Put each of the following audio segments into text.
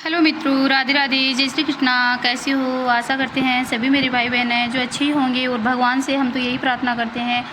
Hello मित्रों, राधे राधे, जय श्री कृष्णा। कैसे हो? आशा करते हैं सभी मेरे भाई बहन हैं जो अच्छे ही होंगे। और भगवान से हम तो यही प्रार्थना करते हैं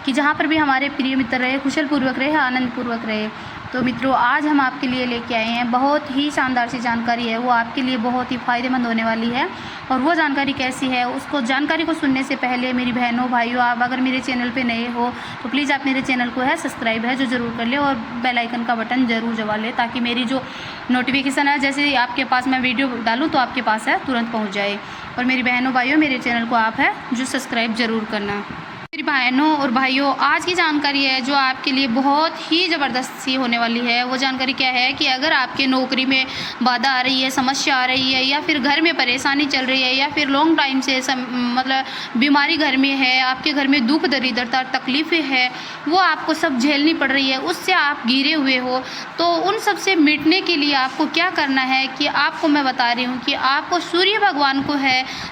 कि जहाँ पर भी हमारे प्रिय मित्र रहे, कुशल पूर्वक रहे, आनंद पूर्वक रहे। तो मित्रों, आज हम आपके लिए लेके आए हैं बहुत ही शानदार सी जानकारी है। वो आपके लिए बहुत ही फ़ायदेमंद होने वाली है। और वो जानकारी कैसी है, उसको जानकारी को सुनने से पहले मेरी बहनों भाइयों, आप अगर मेरे चैनल पे नए हो तो प्लीज़ आप मेरे चैनल को सब्सक्राइब जो ज़रूर कर ले और बेल आइकन का बटन ज़रूर दबा ले, ताकि मेरी जो नोटिफिकेशन है, जैसे ही आपके पास मैं वीडियो डालूँ तो आपके पास तुरंत पहुँच जाए। और मेरी बहनों भाइयों, मेरे चैनल को आप जो सब्सक्राइब ज़रूर करना। मेरी बहनों और भाइयों, आज की जानकारी है जो आपके लिए बहुत ही ज़बरदस्त सी होने वाली है। वो जानकारी क्या है कि अगर आपके नौकरी में बाधा आ रही है, समस्या आ रही है, या फिर घर में परेशानी चल रही है, या फिर लॉन्ग टाइम से मतलब बीमारी घर में है, आपके घर में दुख दरिद्रता तकलीफ़ें है, वो आपको सब झेलनी पड़ रही है, उससे आप घिरे हुए हो, तो उन सब से मिटने के लिए आपको क्या करना है कि आपको मैं बता रही हूँ कि आपको सूर्य भगवान को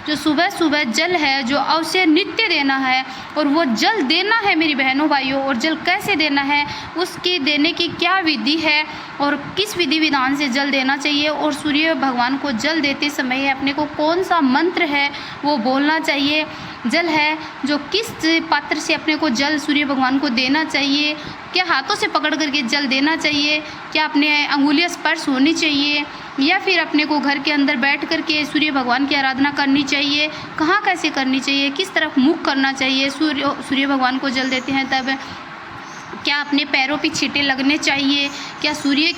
जो सुबह सुबह जल है जो अवश्य नित्य देना है। और वो जल देना है मेरी बहनों भाइयों, और जल कैसे देना है, उसकी देने की क्या विधि है और किस विधि विधान से जल देना चाहिए, और सूर्य भगवान को जल देते समय अपने को कौन सा मंत्र है वो बोलना चाहिए। जल है जो किस पात्र से अपने को जल सूर्य भगवान को देना चाहिए, क्या हाथों से पकड़ करके जल देना चाहिए, क्या अपने अंगुलियां स्पर्श होनी चाहिए, या फिर अपने को घर के अंदर बैठ करके सूर्य भगवान की आराधना करनी चाहिए, कहाँ कैसे करनी चाहिए, किस तरफ मुख करना चाहिए। सूर्य भगवान को जल देते हैं तब क्या अपने पैरों पे छींटे लगने चाहिए, क्या सूर्य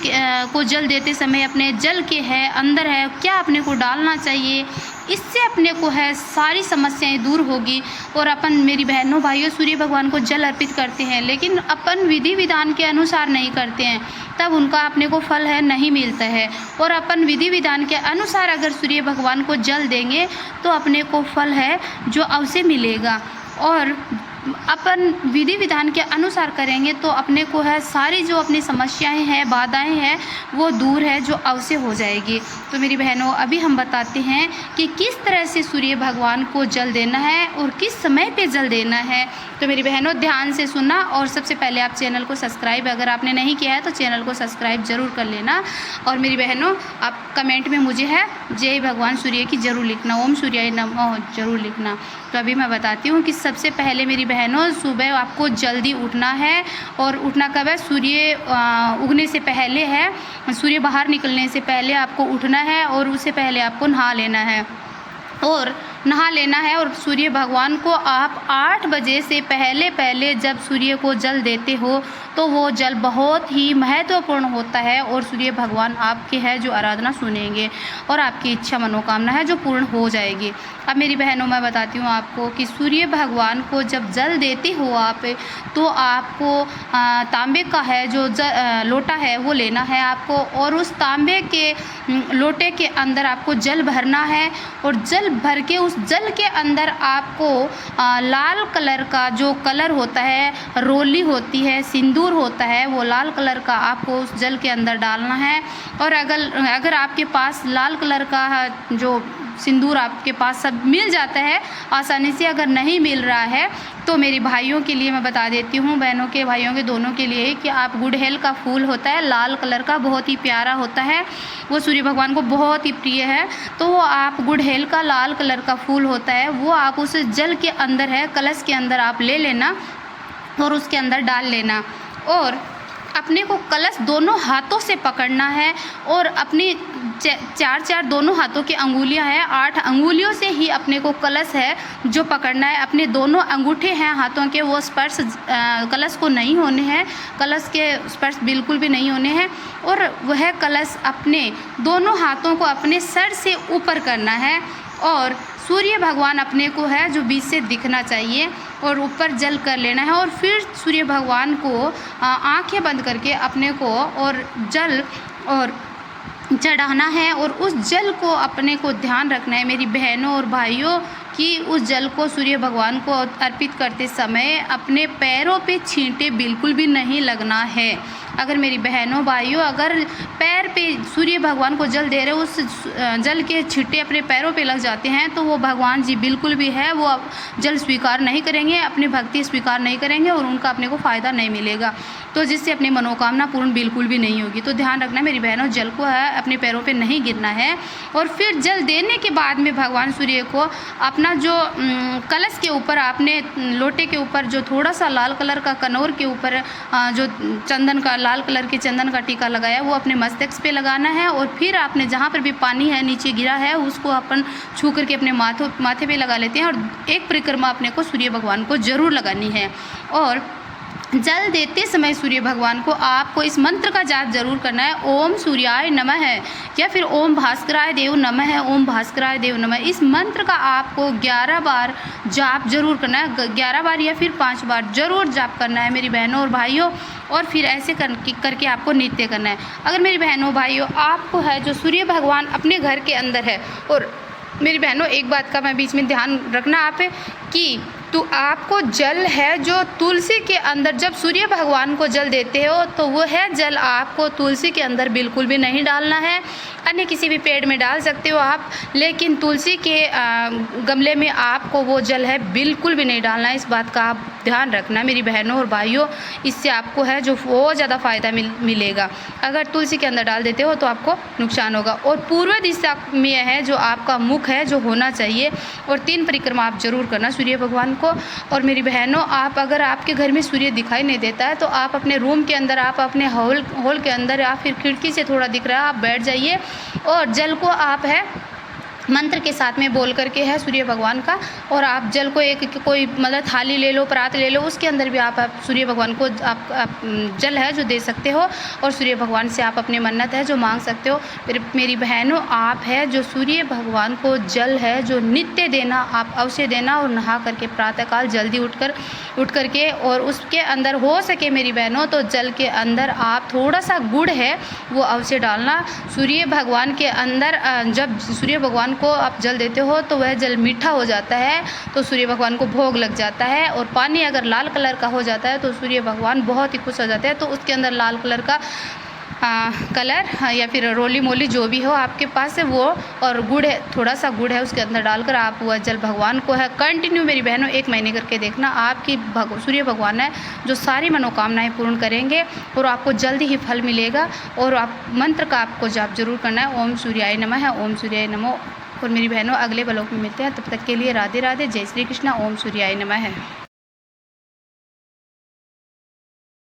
को जल देते समय अपने जल के अंदर क्या अपने को डालना चाहिए। इससे अपने को सारी समस्याएं दूर होगी। और अपन मेरी बहनों भाइयों सूर्य भगवान को जल अर्पित करते हैं, लेकिन अपन विधि विधान के अनुसार नहीं करते हैं, तब उनका अपने को फल नहीं मिलता है। और अपन विधि विधान के अनुसार अगर सूर्य भगवान को जल देंगे तो अपने को फल जो अवश्य मिलेगा। और अपन विधि विधान के अनुसार करेंगे तो अपने को सारी जो अपनी समस्याएं हैं, बाधाएं हैं, वो दूर जो अवश्य हो जाएगी। तो मेरी बहनों, अभी हम बताते हैं कि किस तरह से सूर्य भगवान को जल देना है और किस समय पे जल देना है। तो मेरी बहनों, ध्यान से सुनना। और सबसे पहले आप चैनल को सब्सक्राइब, अगर आपने नहीं किया है तो चैनल को सब्सक्राइब ज़रूर कर लेना। और मेरी बहनों, आप कमेंट में मुझे जय भगवान सूर्य की ज़रूर लिखना, ओम सूर्याय नमः ज़रूर लिखना। तो अभी मैं बताती हूँ कि सबसे पहले मेरी बहनों, सुबह आपको जल्दी उठना है। और उठना कब है? सूर्य उगने से पहले सूर्य बाहर निकलने से पहले आपको उठना है, और उससे पहले आपको नहा लेना है। और सूर्य भगवान को आप 8 बजे से पहले जब सूर्य को जल देते हो तो वो जल बहुत ही महत्वपूर्ण होता है, और सूर्य भगवान आपके जो आराधना सुनेंगे और आपकी इच्छा मनोकामना जो पूर्ण हो जाएगी। अब मेरी बहनों, मैं बताती हूँ आपको कि सूर्य भगवान को जब जल देते हो आप, तो आपको तांबे का जो लोटा वो लेना है आपको, और उस तांबे के लोटे के अंदर आपको जल भरना है। और जल भर के उस जल के अंदर आपको लाल कलर का जो कलर होता है, रोली होती है, सिंदूर होता है, वो लाल कलर का आपको उस जल के अंदर डालना है। और अगर आपके पास लाल कलर का जो सिंदूर आपके पास सब मिल जाता है आसानी से, अगर नहीं मिल रहा है तो मेरी भाइयों के लिए मैं बता देती हूँ, बहनों के भाइयों के दोनों के लिए, कि आप गुड़हल का फूल होता है लाल कलर का, बहुत ही प्यारा होता है, वो सूर्य भगवान को बहुत ही प्रिय है। तो वो आप गुड़हल का लाल कलर का फूल होता है, वो आप उस जल के अंदर कलश के अंदर आप ले लेना और उसके अंदर डाल लेना। और अपने को कलश दोनों हाथों से पकड़ना है, और अपनी 4 दोनों हाथों की अंगुलियां 8 अंगुलियों से ही अपने को कलश जो पकड़ना है। अपने दोनों अंगूठे हाथों के, वो स्पर्श कलश को नहीं होने हैं, कलश के स्पर्श बिल्कुल भी नहीं होने हैं। और वह कलश अपने दोनों हाथों को अपने सर से ऊपर करना है, और सूर्य भगवान अपने को जो बीच से दिखना चाहिए, और ऊपर जल कर लेना है। और फिर सूर्य भगवान को आंखें बंद करके अपने को और जल और चढ़ाना है। और उस जल को अपने को ध्यान रखना है मेरी बहनों और भाइयों, कि उस जल को सूर्य भगवान को अर्पित करते समय अपने पैरों पे छींटे बिल्कुल भी नहीं लगना है। अगर मेरी बहनों भाइयों अगर पैर पे सूर्य भगवान को जल दे रहे हो, उस जल के छींटे अपने पैरों पे लग जाते हैं तो वो भगवान जी बिल्कुल भी है वो जल स्वीकार नहीं करेंगे, अपनी भक्ति स्वीकार नहीं करेंगे और उनका अपने को फ़ायदा नहीं मिलेगा, तो जिससे अपनी मनोकामना पूर्ण बिल्कुल भी नहीं होगी। तो ध्यान रखना मेरी बहनों, जल को है अपने पैरों पे नहीं गिरना है। और फिर जल देने के बाद में भगवान सूर्य को अपना जो कलश के ऊपर, आपने लोटे के ऊपर जो थोड़ा सा लाल कलर का कनौर के ऊपर जो चंदन का, लाल कलर के चंदन का टीका लगाया वो अपने मस्तक पे लगाना है। और फिर आपने जहाँ पर भी पानी है नीचे गिरा है उसको अपन छू करके अपने माथे पे लगा लेते हैं। और एक परिक्रमा अपने को सूर्य भगवान को ज़रूर लगानी है। और जल देते समय सूर्य भगवान को आपको इस मंत्र का जाप जरूर करना है, ओम सूर्याय नमः है या फिर ओम भास्कराय देव नमः है, ओम भास्कराय देव नमः। इस मंत्र का आपको 11 बार जाप जरूर करना है, 11 बार या फिर 5 बार जरूर जाप करना है मेरी बहनों और भाइयों। और फिर ऐसे करके आपको नित्य करना है। अगर मेरी बहनों भाइयों आपको है जो सूर्य भगवान अपने घर के अंदर है, और मेरी बहनों एक बात का मैं बीच में ध्यान रखना आप है कि तो आपको जल है जो तुलसी के अंदर, जब सूर्य भगवान को जल देते हो तो वो है जल आपको तुलसी के अंदर बिल्कुल भी नहीं डालना है। अन्य किसी भी पेड़ में डाल सकते हो आप, लेकिन तुलसी के गमले में आपको वो जल है बिल्कुल भी नहीं डालना है। इस बात का आप ध्यान रखना मेरी बहनों और भाइयों, इससे आपको है जो बहुत ज़्यादा फ़ायदा मिलेगा। अगर तुलसी के अंदर डाल देते हो तो आपको नुकसान होगा। और पूर्व दिशा में है जो आपका मुख है जो होना चाहिए, और 3 परिक्रमा आप जरूर करना सूर्य भगवान को। और मेरी बहनों आप अगर आपके घर में सूर्य दिखाई नहीं देता है तो आप अपने रूम के अंदर, आप अपने हॉल के अंदर या फिर खिड़की से थोड़ा दिख रहा है आप बैठ जाइए और जल को आप है मंत्र के साथ में बोल करके है सूर्य भगवान का, और आप जल को एक कोई मतलब थाली ले लो, परात ले लो, उसके अंदर भी आप सूर्य भगवान को आप जल है जो दे सकते हो। और सूर्य भगवान से आप अपनी मन्नत है जो मांग सकते हो। मेरी बहनों आप है जो सूर्य भगवान को जल है जो नित्य देना, आप अवश्य देना। और नहा करके प्रातःकाल जल्दी उठ करके और उसके अंदर हो सके मेरी बहनों तो जल के अंदर आप थोड़ा सा गुड़ है वो अवश्य डालना। सूर्य भगवान के अंदर जब सूर्य भगवान को आप जल देते हो तो वह जल मीठा हो जाता है तो सूर्य भगवान को भोग लग जाता है। और पानी अगर लाल कलर का हो जाता है तो सूर्य भगवान बहुत ही खुश हो जाते हैं। तो उसके अंदर लाल कलर का कलर या फिर रोली मोली जो भी हो आपके पास है वो, और गुड़ है, थोड़ा सा गुड़ है उसके अंदर डालकर आप वह जल भगवान को है कंटिन्यू मेरी बहनों 1 महीने करके देखना। आपकी सूर्य भगवान है जो सारी मनोकामनाएं पूर्ण करेंगे और आपको जल्दी ही फल मिलेगा। और आप मंत्र का आपको जाप जरूर करना है, ओम सूर्याय नमः है, ओम सूर्याय नमो। और मेरी बहनों अगले ब्लॉग में मिलते हैं, तब तक के लिए राधे राधे, जय श्री कृष्णा, ओम सूर्याय नमः है।